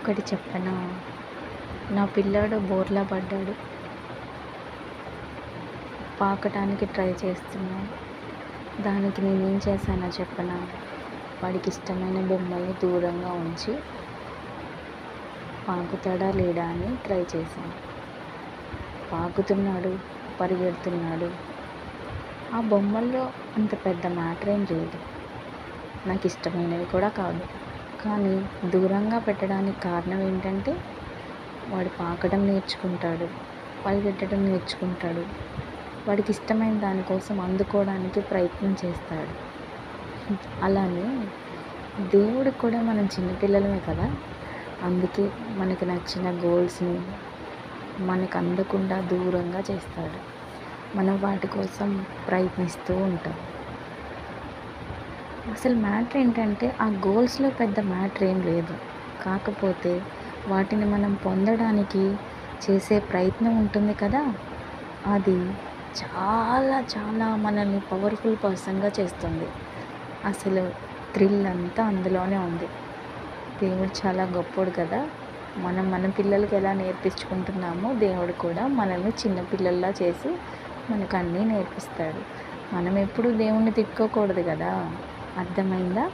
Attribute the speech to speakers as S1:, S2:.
S1: ఒకటి చెప్పనా? నా పిల్లాడు బోర్లా పడ్డాడు. పాకటానికి ట్రై చేస్తున్నాడు. దానికి నేనేం చేశానో చెప్పనా? వాడికి ఇష్టమైన బొమ్మల్ని దూరంగా ఉంచి పాకుతాడా లేడా అని ట్రై చేశాను. పాకుతున్నాడు, పరిగెడుతున్నాడు. ఆ బొమ్మల్లో అంత పెద్ద మ్యాటర్ ఏం లేదు, నాకు ఇష్టమైనవి కూడా కాదు. కానీ దూరంగా పెట్టడానికి కారణం ఏంటంటే వాడు పాకడం నేర్చుకుంటాడు, పరిగెట్టడం నేర్చుకుంటాడు. వాడికి ఇష్టమైన దానికోసం అందుకోవడానికి ప్రయత్నం చేస్తాడు. అలానే దేవుడికి కూడా మనం చిన్నపిల్లలమే కదా, అందుకే మనకి నచ్చిన గోల్స్ని మనకు అందకుండా దూరంగా చేస్తాడు. మనం వాటి కోసం ప్రయత్నిస్తూ ఉంటాం. అసలు మ్యాటర్ ఏంటంటే ఆ గోల్స్లో పెద్ద మ్యాటర్ ఏం లేదు, కాకపోతే వాటిని మనం పొందడానికి చేసే ప్రయత్నం ఉంటుంది కదా, అది చాలా చాలా మనల్ని పవర్ఫుల్ పర్సన్గా చేస్తుంది. అసలు థ్రిల్ అంతా అందులోనే ఉంది. దేవుడు చాలా గొప్పోడు కదా. మనం మన పిల్లలకి ఎలా నేర్పించుకుంటున్నామో దేవుడు కూడా మనల్ని చిన్నపిల్లల్లా చేసి మనకు అన్నీ నేర్పిస్తాడు. మనం ఎప్పుడు దేవుణ్ణి తిట్టుకోకూడదు కదా, అర్థమైందా?